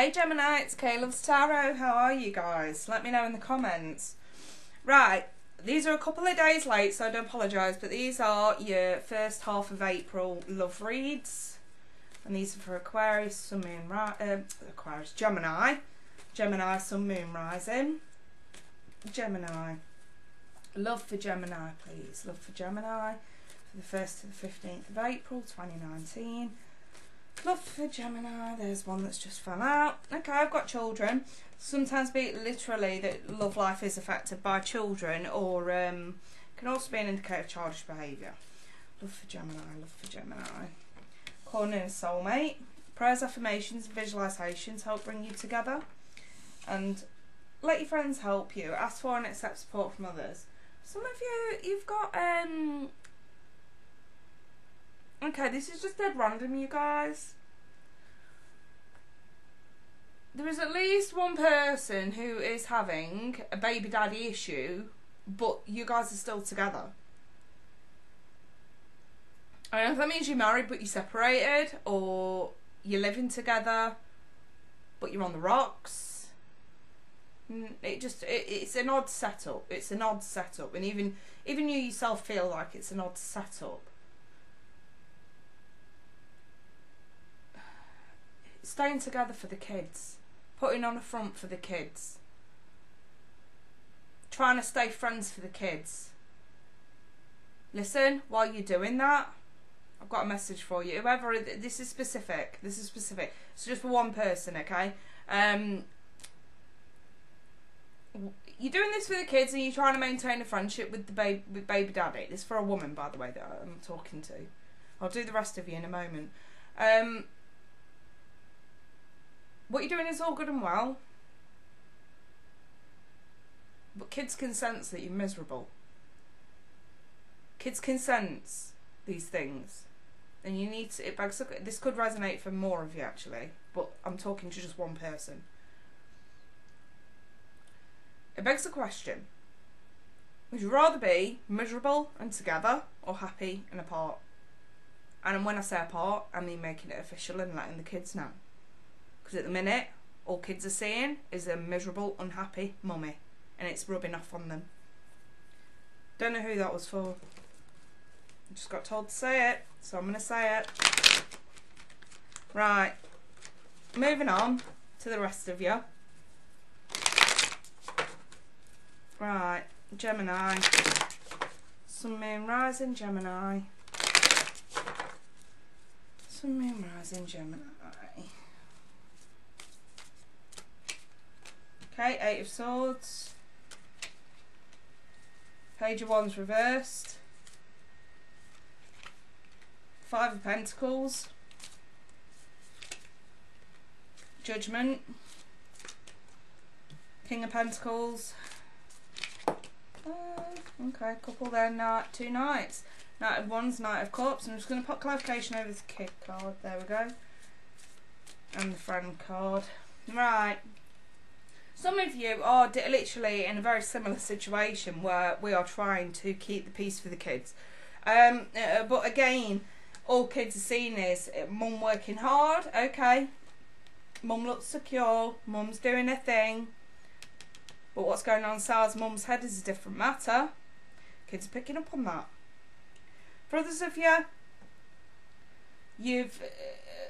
Hey Gemini, it's Caleb's Tarot. How are you guys? Let me know in the comments. Right, these are a couple of days late, so I do apologise, but these are your first half of April love reads. And these are for Aquarius, Sun, Moon, Aquarius, Gemini. Gemini, Sun, Moon, Rising. Gemini. Love for Gemini, please. Love for Gemini for the 1st to the 15th of April 2019. Love for Gemini. There's one that's just fell out. Okay, I've got children. Sometimes be literally that love life is affected by children, or can also be an indicator of childish behaviour. Love for Gemini. Love for Gemini. Calling in a soulmate. Prayers, affirmations, visualisations help bring you together. And let your friends help you. Ask for and accept support from others. Some of you, you've got okay, this is just dead random, you guys. There is at least one person who is having a baby daddy issue, but you guys are still together. I don't know if that means you're married but you're separated, or you're living together but you're on the rocks. It's an odd setup. It's an odd setup, and even you yourself feel like it's an odd setup. Staying together for the kids, putting on a front for the kids, trying to stay friends for the kids. Listen, while you're doing that, I've got a message for you. Whoever, this is specific. This is specific. It's just for one person, okay? You're doing this for the kids, and you're trying to maintain a friendship with the baby daddy. This is for a woman, by the way, that I'm talking to. I'll do the rest of you in a moment. What you're doing is all good and well, but kids can sense that you're miserable. Kids can sense these things, and you need to. This could resonate for more of you actually, but I'm talking to just one person. It begs the question: would you rather be miserable and together, or happy and apart? And when I say apart, I mean making it official and letting the kids know. Because at the minute, all kids are seeing is a miserable, unhappy mummy, and it's rubbing off on them. Don't know who that was for. I just got told to say it, so I'm going to say it. Right, moving on to the rest of you. Right, Gemini. Sun, Moon, Rising, Gemini. Sun, Moon, Rising, Gemini. Okay, 8 of Swords. Page of Wands reversed. 5 of Pentacles. Judgment. King of Pentacles. Okay, couple there, 2 Knights. Knight of Wands, Knight of Cups. I'm just going to put clarification over the kid card. There we go. And the friend card. Right. Some of you are literally in a very similar situation where we are trying to keep the peace for the kids. But again, all kids are seeing is mum working hard. Okay. Mum looks secure. Mum's doing her thing. But what's going on inside mum's head is a different matter. Kids are picking up on that. For others of you,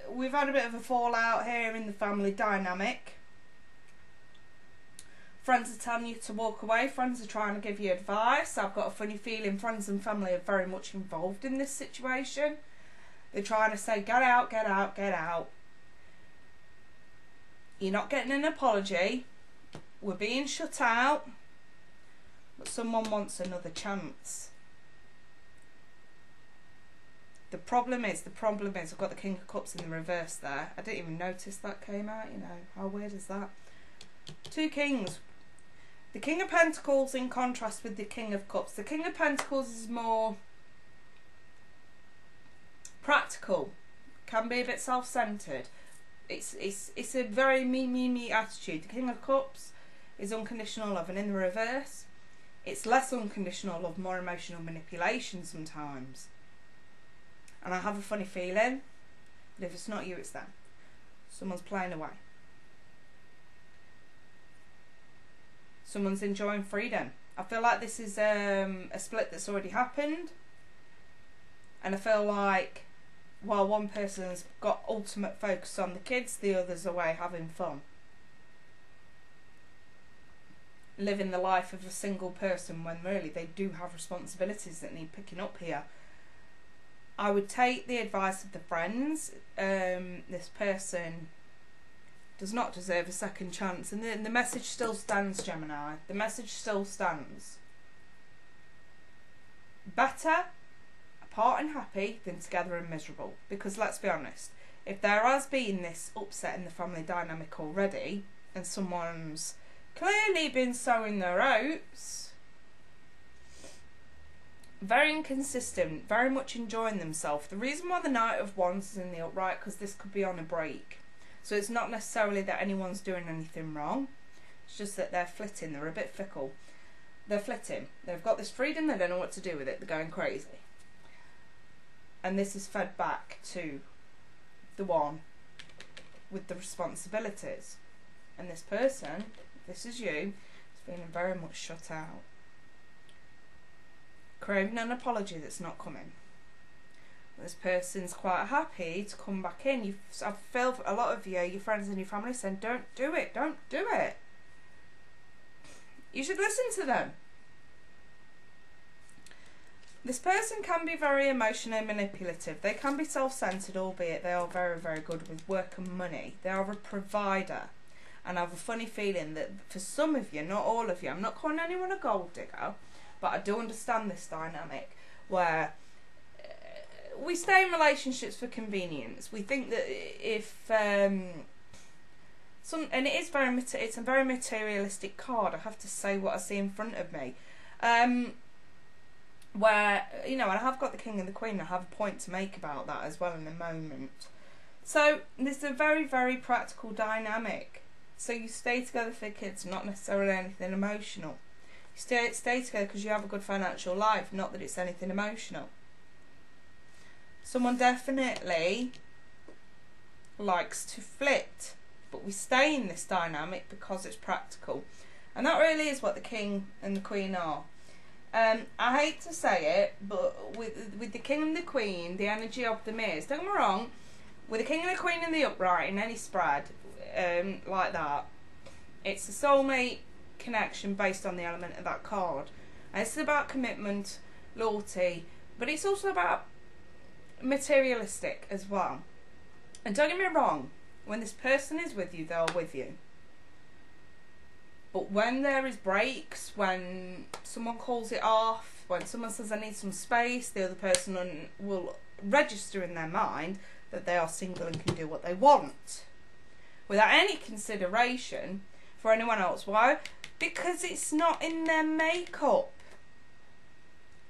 we've had a bit of a fallout here in the family dynamic. Friends are telling you to walk away. Friends are trying to give you advice. I've got a funny feeling friends and family are very much involved in this situation. They're trying to say, get out, get out, get out. You're not getting an apology. We're being shut out. But someone wants another chance. The problem is, I've got the King of Cups in the reverse there. I didn't even notice that came out, you know. How weird is that? 2 Kings. The King of Pentacles in contrast with the King of Cups. The King of Pentacles is more practical. Can be a bit self-centered. It's a very me attitude. The King of Cups is unconditional love, and in the reverse, it's less unconditional love, more emotional manipulation sometimes. And I have a funny feeling that if it's not you, it's them. Someone's playing away. Someone's enjoying freedom. I feel like this is a split that's already happened. And I feel like while one person's got ultimate focus on the kids, the other's away having fun. Living the life of a single person when really they do have responsibilities that need picking up here. I would take the advice of the friends. This person does not deserve a second chance. And the message still stands, Gemini. The message still stands. Better apart and happy than together and miserable. Because let's be honest, if there has been this upset in the family dynamic already, and someone's clearly been sowing their oats, very inconsistent, very much enjoying themselves. The reason why the Knight of Wands is in the upright, because this could be on a break. So it's not necessarily that anyone's doing anything wrong. It's just that they're flitting. They're a bit fickle. They're flitting. They've got this freedom. They don't know what to do with it. They're going crazy. And this is fed back to the one with the responsibilities. And this person, if this is you, is feeling very much shut out. Craving an apology that's not coming. This person's quite happy to come back in. I feel a lot of you, your friends and your family, saying, don't do it, don't do it. You should listen to them. This person can be very emotionally manipulative. They can be self-centered, albeit they are very, very good with work and money. They are a provider. And I have a funny feeling that for some of you, not all of you, I'm not calling anyone a gold digger, but I do understand this dynamic where we stay in relationships for convenience. We think that if and it is it's a very materialistic card. I have to say what I see in front of me, where and I have got the King and the Queen. I have a point to make about that as well in a moment. So there's a very, very practical dynamic. So you stay together for kids, not necessarily anything emotional. You stay together because you have a good financial life, not that it's anything emotional. Someone definitely likes to flit, but we stay in this dynamic because it's practical. And that really is what the King and the Queen are. I hate to say it, but with the King and the Queen, the energy of them is, don't get me wrong, with the King and the Queen in the upright, in any spread, like that, it's a soulmate connection based on the element of that card. And it's about commitment, loyalty, but it's also about materialistic as well. And don't get me wrong, when this person is with you, they're with you. But when there is breaks, when someone calls it off, when someone says I need some space, the other person will register in their mind that they are single and can do what they want without any consideration for anyone else. Why? Because it's not in their makeup.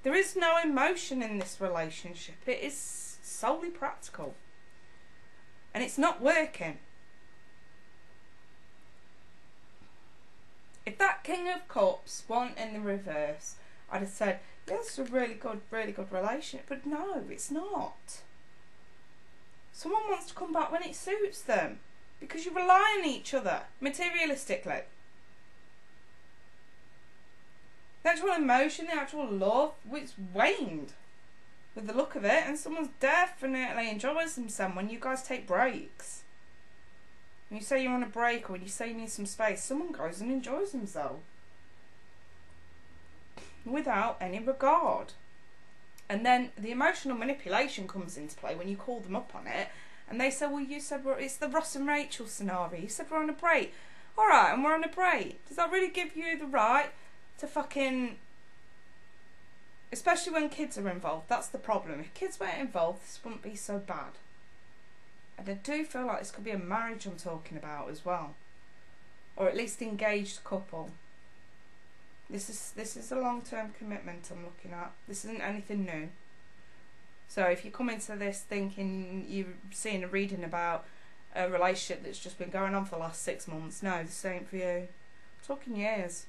There is no emotion in this relationship. It is solely practical. And it's not working. If that King of Cups weren't in the reverse, I'd have said, yeah, it's a really good relationship. But no, it's not. Someone wants to come back when it suits them. Because you rely on each other, materialistically. The actual emotion, the actual love, it's waned with the look of it, and someone's definitely enjoys themselves when you guys take breaks. When you say you're on a break or when you say you need some space, someone goes and enjoys themselves without any regard. And then the emotional manipulation comes into play when you call them up on it, and they say, well, you said it's the Ross and Rachel scenario. You said we're on a break. Alright, and we're on a break. Does that really give you the right to fucking... Especially when kids are involved. That's the problem. If kids weren't involved, this wouldn't be so bad. And I do feel like this could be a marriage I'm talking about as well. Or at least engaged couple. This is a long-term commitment I'm looking at. This isn't anything new. So if you come into this thinking you're seeing a reading about a relationship that's just been going on for the last 6 months, no, this ain't for you. I'm talking years.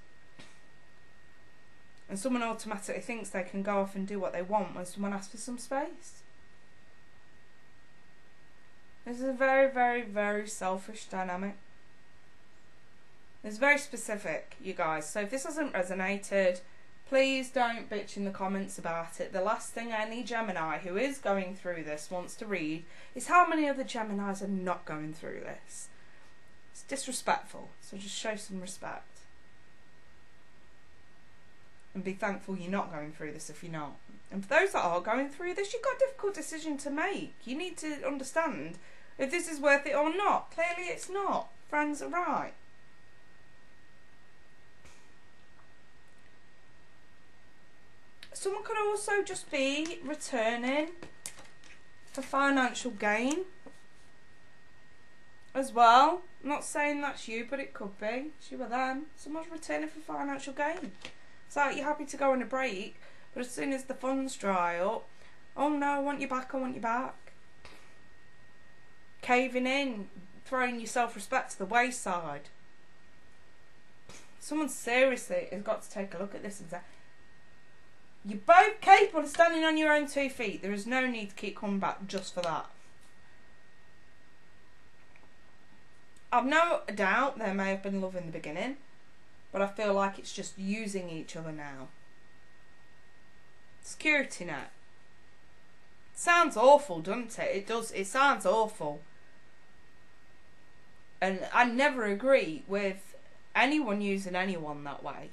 And someone automatically thinks they can go off and do what they want when someone asks for some space. This is a very, very, very selfish dynamic. It's very specific, you guys. So if this hasn't resonated, please don't bitch in the comments about it. The last thing any Gemini who is going through this wants to read is how many other Geminis are not going through this. It's disrespectful, so just show some respect. And be thankful you're not going through this if you're not. And for those that are going through this, you've got a difficult decision to make. You need to understand if this is worth it or not. Clearly it's not. Friends are right. Someone could also just be returning for financial gain as well. I'm not saying that's you, but it could be. It's you or them. Someone's returning for financial gain. It's like you're happy to go on a break, but as soon as the funds dry up, oh no, I want you back, I want you back. Caving in, throwing your self-respect to the wayside. Someone seriously has got to take a look at this and say, you're both capable of standing on your own 2 feet. There is no need to keep coming back just for that. I've no doubt there may have been love in the beginning, but I feel like it's just using each other now. Security net. Sounds awful, doesn't it? It does. It sounds awful. And I never agree with anyone using anyone that way.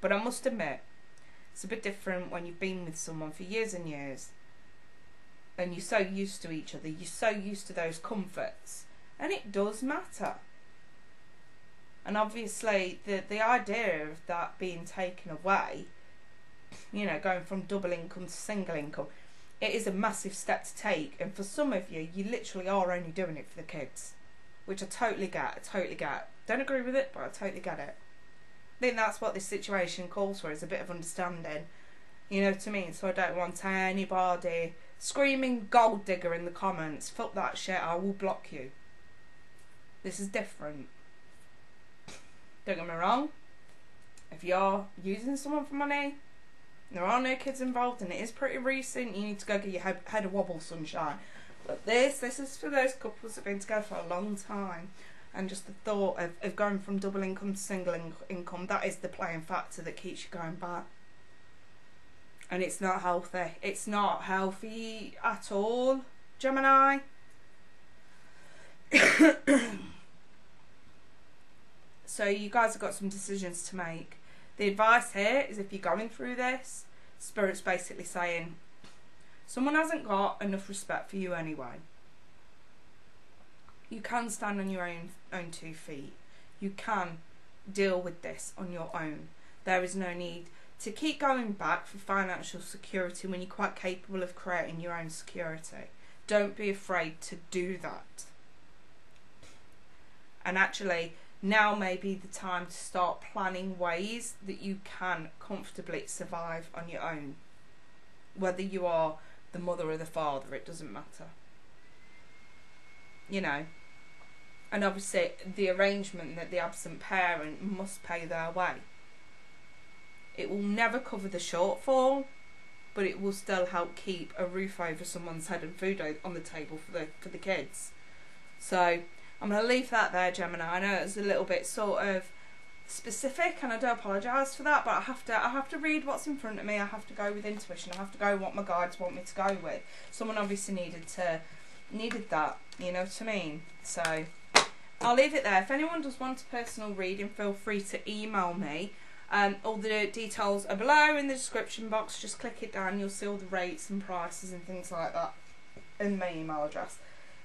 But I must admit, it's a bit different when you've been with someone for years and years. And you're so used to each other. You're so used to those comforts. And it does matter. And obviously, the idea of that being taken away, you know, going from double income to single income, it is a massive step to take. And for some of you, you literally are only doing it for the kids. Which I totally get. I totally get. Don't agree with it, but I totally get it. I think that's what this situation calls for, is a bit of understanding. You know what I mean? So I don't want anybody screaming gold digger in the comments. Fuck that shit, I will block you. This is different. Don't get me wrong. If you're using someone for money, there are no kids involved and it is pretty recent, you need to go get your head a wobble, sunshine. But this is for those couples that have been together for a long time. And just the thought of going from double income to single income, that is the playing factor that keeps you going back. And it's not healthy. It's not healthy at all, Gemini. So you guys have got some decisions to make. The advice here is if you're going through this, Spirit's basically saying someone hasn't got enough respect for you anyway. You can stand on your own 2 feet. You can deal with this on your own. There is no need to keep going back for financial security when you're quite capable of creating your own security. Don't be afraid to do that. And actually, now may be the time to start planning ways that you can comfortably survive on your own. Whether you are the mother or the father, it doesn't matter. You know. And obviously the arrangement that the absent parent must pay their way. It will never cover the shortfall, but it will still help keep a roof over someone's head and food on the table for the kids. So I'm going to leave that there, Gemini. I know it's a little bit sort of specific, and I do apologise for that, but I have to read what's in front of me. I have to go with intuition. I have to go what my guides want me to go with. Someone obviously needed that, you know what I mean? So I'll leave it there. If anyone does want a personal reading, feel free to email me. All the details are below in the description box. Just click it down. You'll see all the rates and prices and things like that in my email address.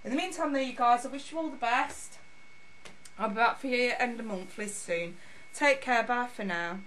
In the meantime, there you guys, I wish you all the best. I'll be back for you end of monthly soon. Take care. Bye for now.